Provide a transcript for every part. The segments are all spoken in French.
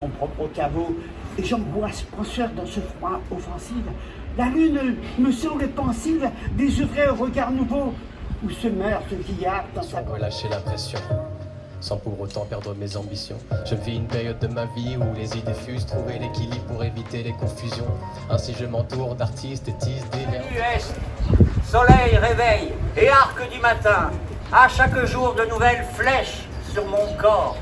Mon propre caveau, et j'angoisse penseur dans ce froid offensif. La lune me semble pensive, désoeuvrée au regard nouveau, où se meurt ce vieillard dans sa... Sans relâcher la pression, sans pour autant perdre mes ambitions. Je vis une période de ma vie où les idées fusent, trouver l'équilibre pour éviter les confusions. Ainsi je m'entoure d'artistes et tisse des liens. Est, soleil, réveil et arc du matin, à chaque jour de nouvelles flèches sur mon corps.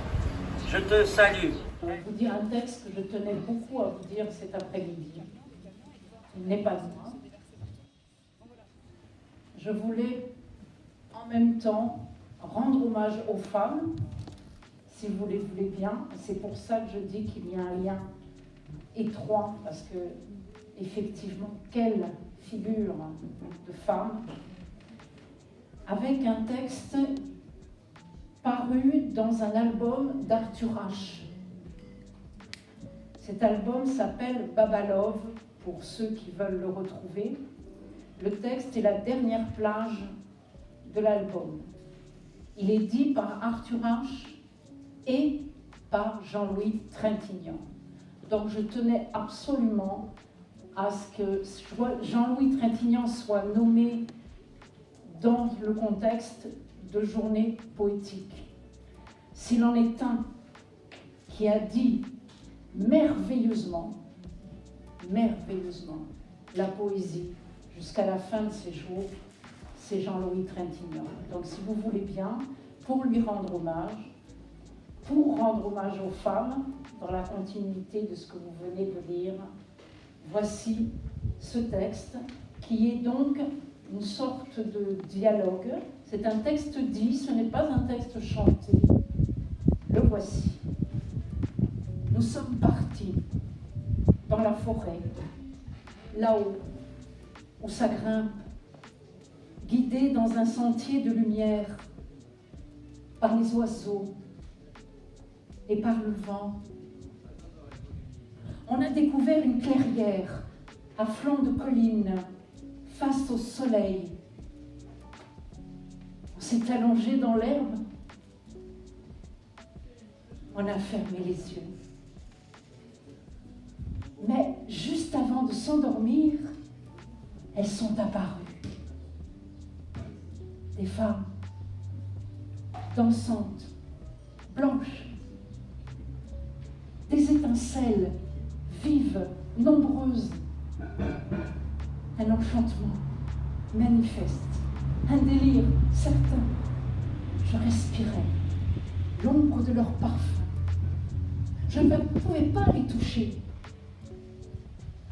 Je te salue. Je vais vous dire un texte que je tenais beaucoup à vous dire cet après-midi. Il n'est pas moi. Je voulais en même temps rendre hommage aux femmes, si vous les voulez bien. C'est pour ça que je dis qu'il y a un lien étroit, parce que, effectivement, quelle figure de femme, avec un texte paru dans un album d'Arthur H. Cet album s'appelle Babalove, pour ceux qui veulent le retrouver. Le texte est la dernière plage de l'album. Il est dit par Arthur H. et par Jean-Louis Trintignant. Donc je tenais absolument à ce que Jean-Louis Trintignant soit nommé dans le contexte de journée poétique. S'il en est un qui a dit merveilleusement la poésie jusqu'à la fin de ses jours, c'est Jean-Louis Trintignant. Donc si vous voulez bien, pour lui rendre hommage, pour rendre hommage aux femmes, dans la continuité de ce que vous venez de lire, voici ce texte qui est donc une sorte de dialogue. C'est un texte dit, ce n'est pas un texte chanté. Le voici. Nous sommes partis dans la forêt, là-haut, où ça grimpe, guidés dans un sentier de lumière, par les oiseaux et par le vent. On a découvert une clairière à flanc de colline, face au soleil. On s'est allongé dans l'herbe. On a fermé les yeux. Mais juste avant de s'endormir, elles sont apparues. Des femmes dansantes, blanches, des étincelles vives, nombreuses, un enchantement manifeste, un délire certain. Je respirais l'ombre de leur parfum. Je ne pouvais pas les toucher.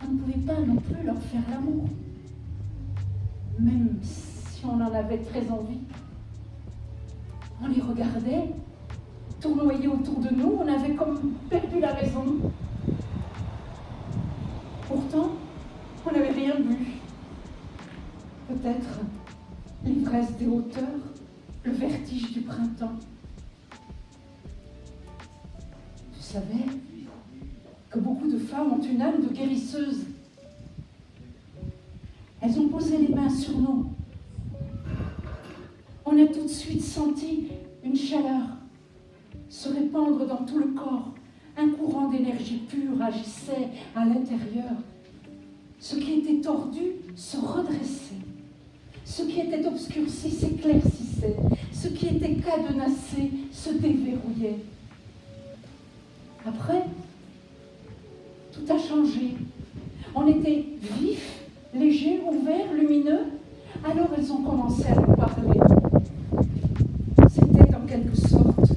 On ne pouvait pas non plus leur faire l'amour, même si on en avait très envie. On les regardait, tournoyer autour de nous, on avait comme perdu la raison. Pourtant, on n'avait rien vu. Peut-être l'ivresse des hauteurs, le vertige du printemps. Tu savais que beaucoup de femmes ont une âme de guérisseuse. Elles ont posé les mains sur nous. On a tout de suite senti une chaleur se répandre dans tout le corps. Un courant d'énergie pure agissait à l'intérieur. Ce qui était tordu se redressait. Ce qui était obscurci s'éclaircissait. Ce qui était cadenassé se déverrouillait. Après, tout a changé. On était vifs, légers, ouverts, lumineux. Alors elles ont commencé à nous parler. C'était en quelque sorte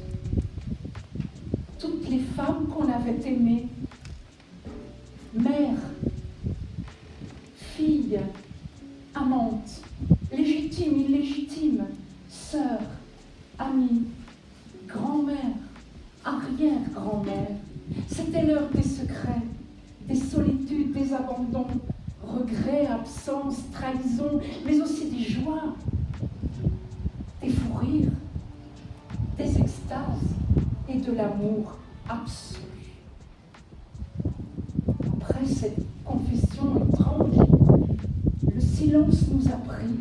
toutes les femmes qu'on avait aimées. Mères, filles, amantes, légitimes, illégitimes, sœurs, amies, grand-mères, arrière-grand-mères. C'était l'heure des secrets, des solitudes, des abandons, regrets, absences, trahisons, mais aussi des joies, des fous rires, des extases et de l'amour absolu. Après cette confession étrange, le silence nous a pris.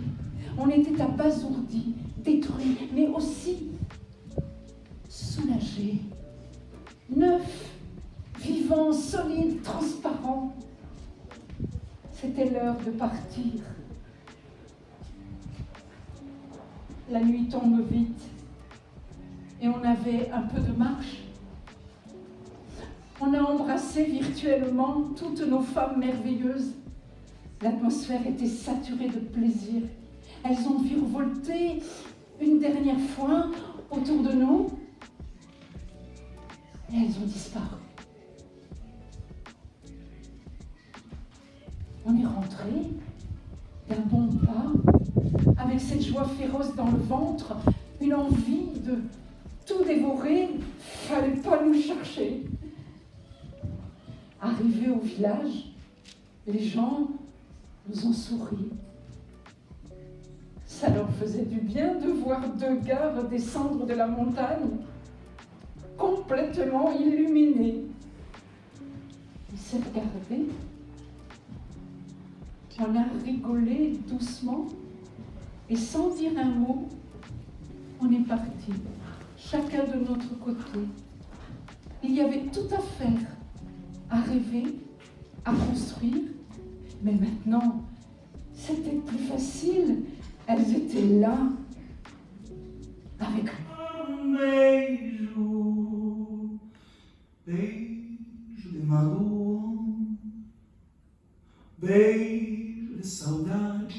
On était abasourdis, détruits, mais aussi soulagés, neufs, vivant, solide, transparent. C'était l'heure de partir. La nuit tombe vite et on avait un peu de marche. On a embrassé virtuellement toutes nos femmes merveilleuses. L'atmosphère était saturée de plaisir. Elles ont virevolté une dernière fois autour de nous et elles ont disparu. On est rentré d'un bon pas, avec cette joie féroce dans le ventre, une envie de tout dévorer. Fallait pas nous chercher. Arrivés au village, les gens nous ont souri. Ça leur faisait du bien de voir deux gars redescendre de la montagne, complètement illuminés. Ils s'est regardé. On a rigolé doucement et sans dire un mot, on est parti, chacun de notre côté. Il y avait tout à faire, à rêver, à construire, mais maintenant, c'était plus facile. Elles étaient là, avec nous. Beijo, beijo de magoa, beijo de saudade,